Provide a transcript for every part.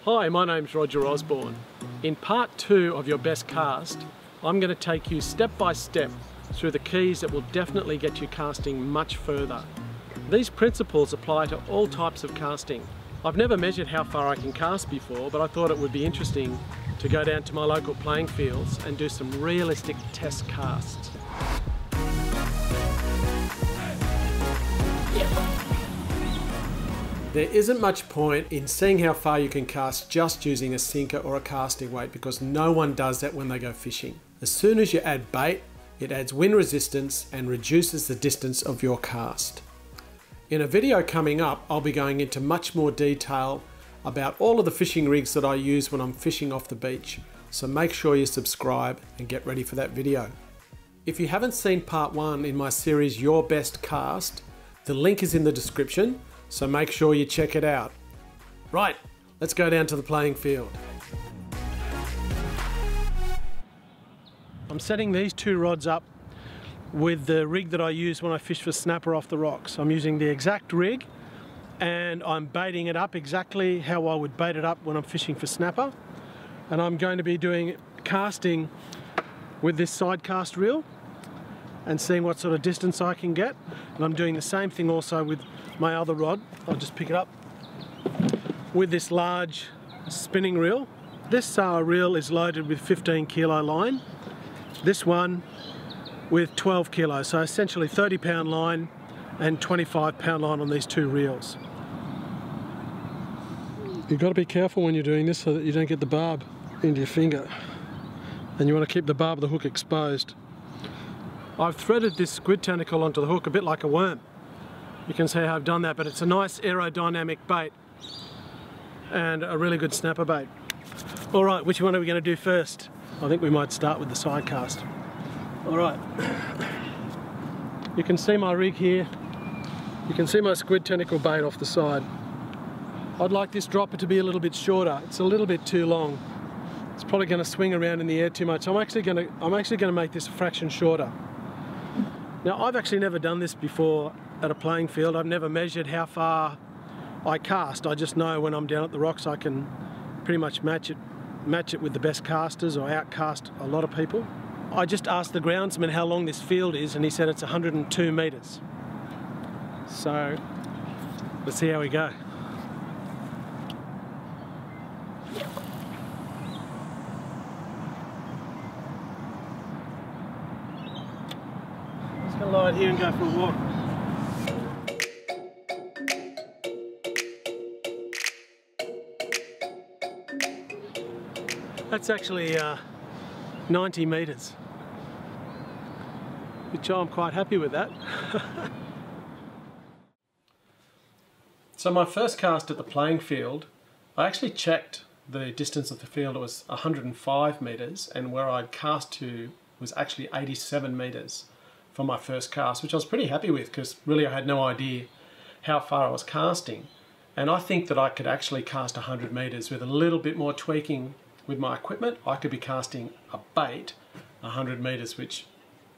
Hi, my name's Roger Osborne. In part 2 of your best cast, I'm going to take you step by step through the keys that will definitely get you casting much further. These principles apply to all types of casting. I've never measured how far I can cast before, but I thought it would be interesting to go down to my local playing fields and do some realistic test casts. There isn't much point in seeing how far you can cast just using a sinker or a casting weight, because no one does that when they go fishing. As soon as you add bait, it adds wind resistance and reduces the distance of your cast. In a video coming up, I'll be going into much more detail about all of the fishing rigs that I use when I'm fishing off the beach. So make sure you subscribe and get ready for that video. If you haven't seen part 1 in my series Your Best Cast, the link is in the description. So make sure you check it out. Right, let's go down to the playing field. I'm setting these two rods up with the rig that I use when I fish for snapper off the rocks. I'm using the exact rig and I'm baiting it up exactly how I would bait it up when I'm fishing for snapper. And I'm going to be doing casting with this side cast reel and seeing what sort of distance I can get. And I'm doing the same thing also with my other rod. I'll just pick it up with this large spinning reel. This reel is loaded with 15 kilo line. This one with 12 kilos, so essentially 30-pound line and 25-pound line on these two reels. You've got to be careful when you're doing this so that you don't get the barb into your finger, and you want to keep the barb of the hook exposed. I've threaded this squid tentacle onto the hook a bit like a worm. You can see how I've done that, but it's a nice aerodynamic bait and a really good snapper bait. All right, which one are we going to do first? I think we might start with the side cast. All right, you can see my rig here. You can see my squid tentacle bait off the side. I'd like this dropper to be a little bit shorter. It's a little bit too long. It's probably going to swing around in the air too much. I'm actually going to make this a fraction shorter. Now, I've actually never done this before at a playing field. I've never measured how far I cast. I just know when I'm down at the rocks I can pretty much match it with the best casters or outcast a lot of people. I just asked the groundsman how long this field is and he said it's 102 meters. So let's see how we go. Just gonna lie here and go for a walk. That's actually 90 meters, which I'm quite happy with that. So my first cast at the playing field, I actually checked the distance of the field. It was 105 meters, and where I'd cast to was actually 87 meters for my first cast, which I was pretty happy with because really I had no idea how far I was casting. And I think that I could actually cast 100 meters with a little bit more tweaking with my equipment. I could be casting a bait 100 meters, which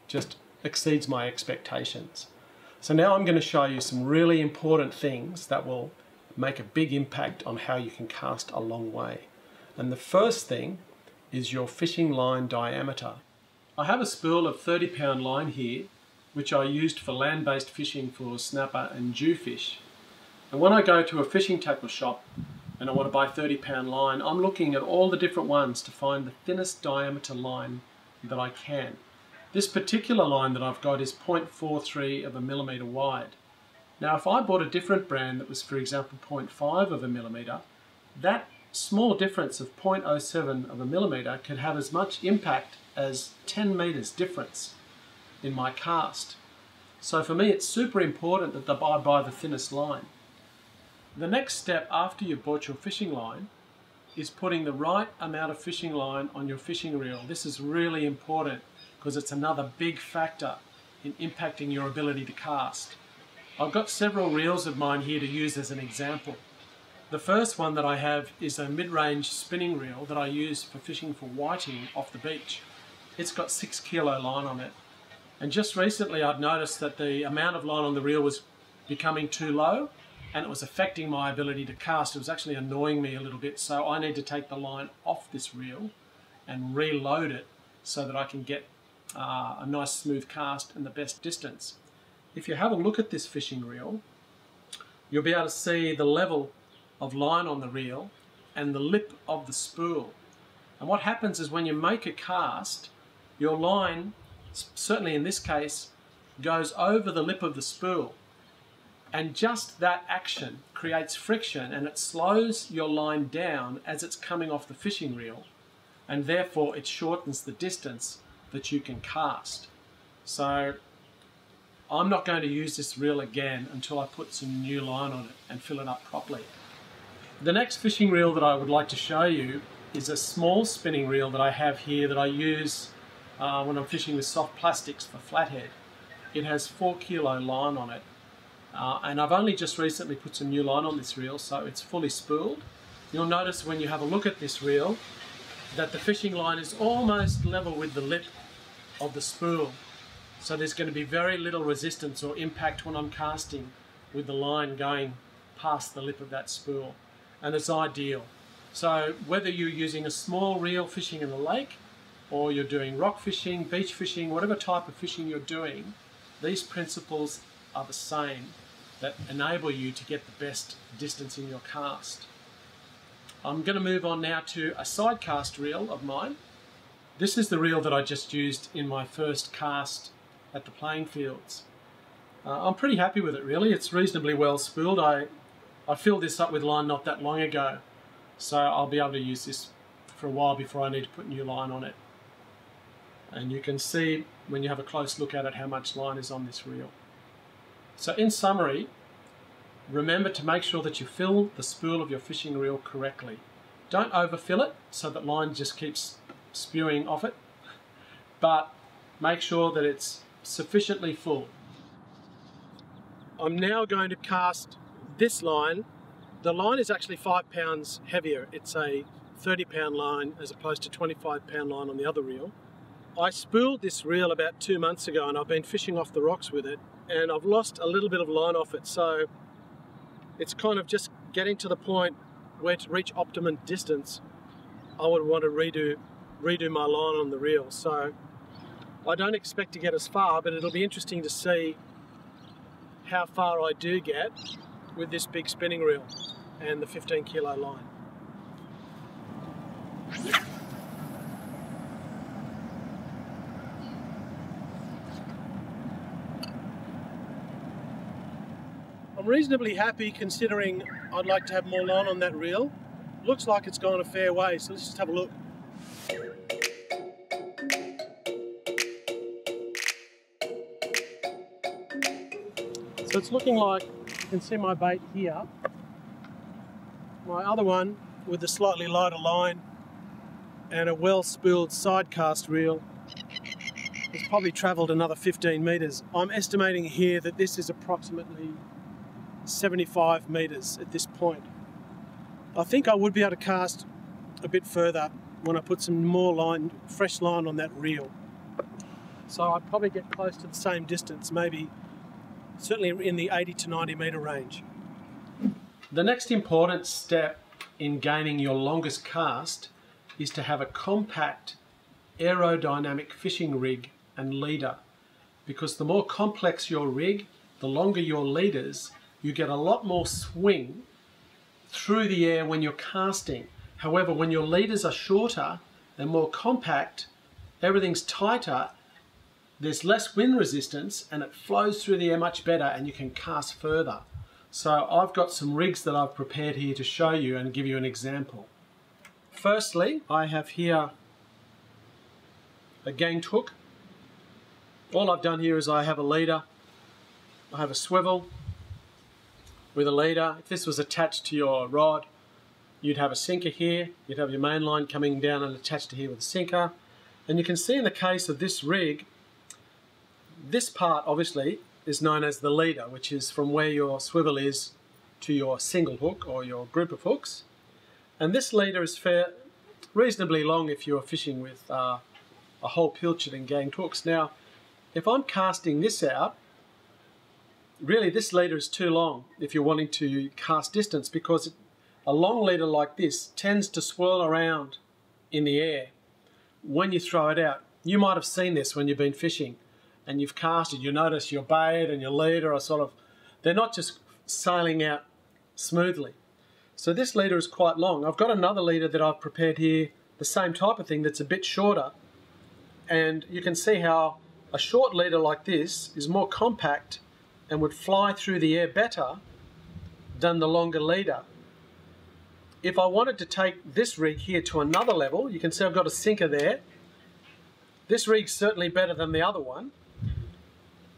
just exceeds my expectations. So now I'm going to show you some really important things that will make a big impact on how you can cast a long way. And the first thing is your fishing line diameter. I have a spool of 30-pound line here, which I used for land-based fishing for snapper and jewfish. And when I go to a fishing tackle shop and I want to buy 30-pound line, I'm looking at all the different ones to find the thinnest diameter line that I can. This particular line that I've got is 0.43 of a millimeter wide. Now if I bought a different brand that was, for example, 0.5 of a millimeter, that small difference of 0.07 of a millimeter could have as much impact as 10 meters difference in my cast. So for me it's super important that I buy the thinnest line. The next step after you've bought your fishing line is putting the right amount of fishing line on your fishing reel. This is really important because it's another big factor in impacting your ability to cast. I've got several reels of mine here to use as an example. The first one that I have is a mid-range spinning reel that I use for fishing for whiting off the beach. It's got 6 kilo line on it. And just recently I'd noticed that the amount of line on the reel was becoming too low. and it was affecting my ability to cast. It was actually annoying me a little bit, so I need to take the line off this reel and reload it so that I can get a nice smooth cast and the best distance. If you have a look at this fishing reel, you'll be able to see the level of line on the reel and the lip of the spool. And what happens is when you make a cast, your line, certainly in this case, goes over the lip of the spool. And just that action creates friction, and it slows your line down as it's coming off the fishing reel, and therefore it shortens the distance that you can cast. So I'm not going to use this reel again until I put some new line on it and fill it up properly. The next fishing reel that I would like to show you is a small spinning reel that I have here that I use when I'm fishing with soft plastics for flathead. It has 4 kilo line on it, and I've only just recently put some new line on this reel, so it's fully spooled. You'll notice when you have a look at this reel that the fishing line is almost level with the lip of the spool. So there's going to be very little resistance or impact when I'm casting with the line going past the lip of that spool. And it's ideal. So whether you're using a small reel fishing in the lake, or you're doing rock fishing, beach fishing, whatever type of fishing you're doing, these principles are the same that enable you to get the best distance in your cast. I'm going to move on now to a side cast reel of mine. This is the reel that I just used in my first cast at the playing fields. I'm pretty happy with it really. It's reasonably well spooled. I filled this up with line not that long ago, so I'll be able to use this for a while before I need to put new line on it. And you can see when you have a close look at it how much line is on this reel. So in summary, remember to make sure that you fill the spool of your fishing reel correctly. Don't overfill it so that line just keeps spewing off it, but make sure that it's sufficiently full. I'm now going to cast this line. The line is actually 5 pounds heavier. It's a 30-pound line as opposed to 25-pound line on the other reel. I spooled this reel about 2 months ago, and I've been fishing off the rocks with it, and I've lost a little bit of line off it, so it's kind of just getting to the point where to reach optimum distance I would want to redo my line on the reel. So I don't expect to get as far, but it'll be interesting to see how far I do get with this big spinning reel and the 15 kilo line. I'm reasonably happy considering I'd like to have more line on that reel. Looks like it's gone a fair way, so let's just have a look. So it's looking like you can see my bait here. My other one with a slightly lighter line and a well spooled side cast reel has probably travelled another 15 metres. I'm estimating here that this is approximately 75 metres at this point. I think I would be able to cast a bit further when I put some more line, fresh line on that reel. So I'd probably get close to the same distance, maybe certainly in the 80 to 90 metre range. The next important step in gaining your longest cast is to have a compact aerodynamic fishing rig and leader, because the more complex your rig, the longer your leaders, you get a lot more swing through the air when you're casting. However, when your leaders are shorter and more compact, everything's tighter, there's less wind resistance and it flows through the air much better and you can cast further. So I've got some rigs that I've prepared here to show you and give you an example. Firstly, I have here a ganged hook. All I've done here is I have a leader, I have a swivel with a leader. If this was attached to your rod, you'd have a sinker here, you'd have your main line coming down and attached to here with a sinker. And you can see in the case of this rig, this part obviously is known as the leader, which is from where your swivel is to your single hook or your group of hooks. And this leader is reasonably long if you are fishing with a whole pilchard and ganged hooks. Now, if I'm casting this out, really this leader is too long if you're wanting to cast distance, because a long leader like this tends to swirl around in the air when you throw it out. You might have seen this when you've been fishing and you've casted. You notice your bait and your leader are sort of, they're not just sailing out smoothly. So this leader is quite long. I've got another leader that I've prepared here, the same type of thing, that's a bit shorter, and you can see how a short leader like this is more compact and would fly through the air better than the longer leader. If I wanted to take this rig here to another level, you can see I've got a sinker there. This rig's certainly better than the other one.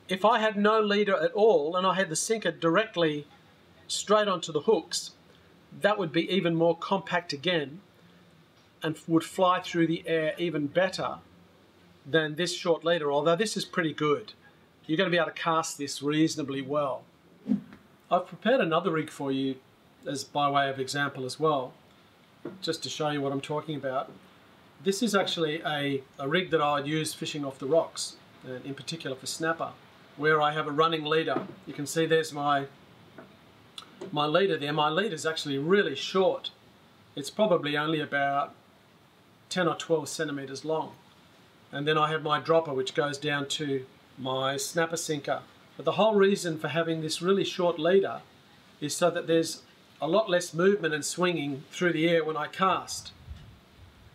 If I had no leader at all and I had the sinker directly straight onto the hooks, that would be even more compact again and would fly through the air even better than this short leader, although this is pretty good. You're going to be able to cast this reasonably well. I've prepared another rig for you as by way of example as well, just to show you what I'm talking about. This is actually a rig that I'd use fishing off the rocks, in particular for snapper, where I have a running leader. You can see there's my leader there. My leader is actually really short. It's probably only about 10 or 12 centimeters long. And then I have my dropper, which goes down to my snapper sinker. But the whole reason for having this really short leader is so that there's a lot less movement and swinging through the air when I cast.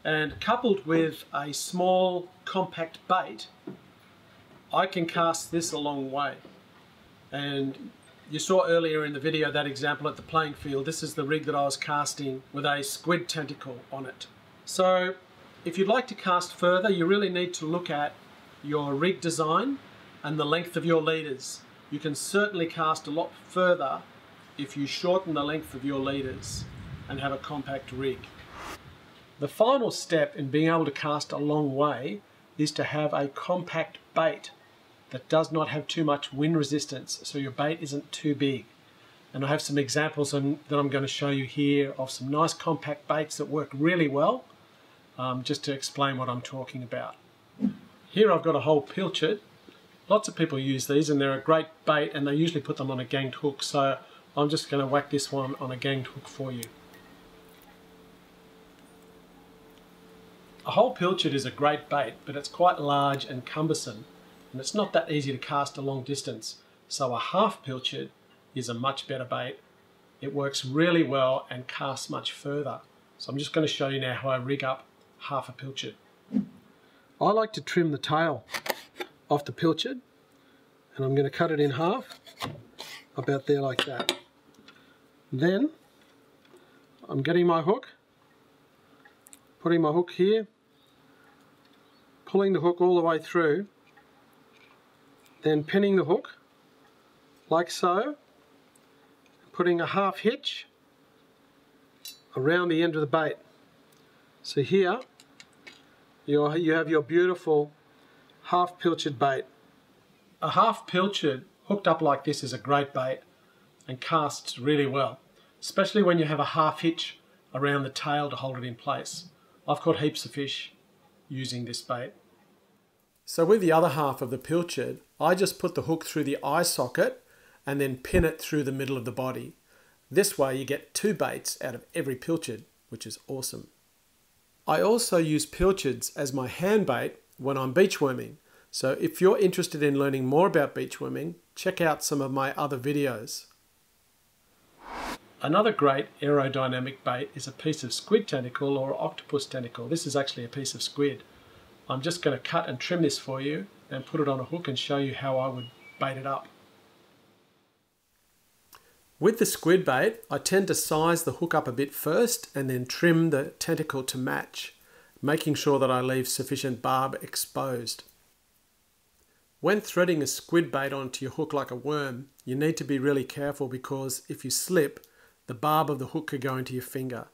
And coupled with a small compact bait, I can cast this a long way. And you saw earlier in the video that example at the playing field. This is the rig that I was casting with a squid tentacle on it. So if you'd like to cast further, you really need to look at your rig design and the length of your leaders. You can certainly cast a lot further if you shorten the length of your leaders and have a compact rig. The final step in being able to cast a long way is to have a compact bait that does not have too much wind resistance, so your bait isn't too big. And I have some examples that I'm going to show you here of some nice compact baits that work really well, just to explain what I'm talking about. Here I've got a whole pilchard. Lots of people use these and they're a great bait, and they usually put them on a ganged hook, so I'm just going to whack this one on a ganged hook for you. A whole pilchard is a great bait, but it's quite large and cumbersome, and it's not that easy to cast a long distance. So a half pilchard is a much better bait. It works really well and casts much further. So I'm just going to show you now how I rig up half a pilchard. I like to trim the tail off the pilchard, and I'm going to cut it in half, about there like that. Then I'm getting my hook, putting my hook here, pulling the hook all the way through, then pinning the hook like so, putting a half hitch around the end of the bait. So here you have your beautiful half pilchard bait. A half pilchard hooked up like this is a great bait and casts really well, especially when you have a half hitch around the tail to hold it in place. I've caught heaps of fish using this bait. So with the other half of the pilchard, I just put the hook through the eye socket and then pin it through the middle of the body. This way you get two baits out of every pilchard, which is awesome. I also use pilchards as my hand bait when I'm beachworming. So if you're interested in learning more about beachworming, check out some of my other videos. Another great aerodynamic bait is a piece of squid tentacle or octopus tentacle. This is actually a piece of squid. I'm just going to cut and trim this for you and put it on a hook and show you how I would bait it up. With the squid bait, I tend to size the hook up a bit first and then trim the tentacle to match, making sure that I leave sufficient barb exposed. When threading a squid bait onto your hook like a worm, you need to be really careful, because if you slip, the barb of the hook could go into your finger.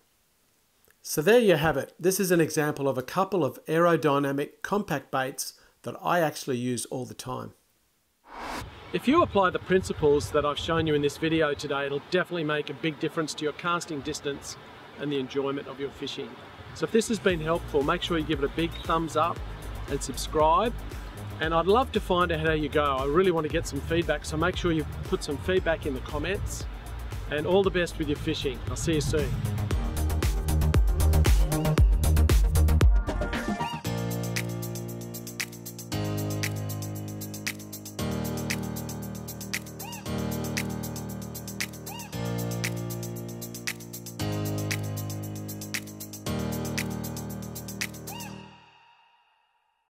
So there you have it. This is an example of a couple of aerodynamic compact baits that I actually use all the time. If you apply the principles that I've shown you in this video today, it'll definitely make a big difference to your casting distance and the enjoyment of your fishing. So if this has been helpful, make sure you give it a big thumbs up and subscribe. And I'd love to find out how you go. I really want to get some feedback, so make sure you put some feedback in the comments. And all the best with your fishing. I'll see you soon.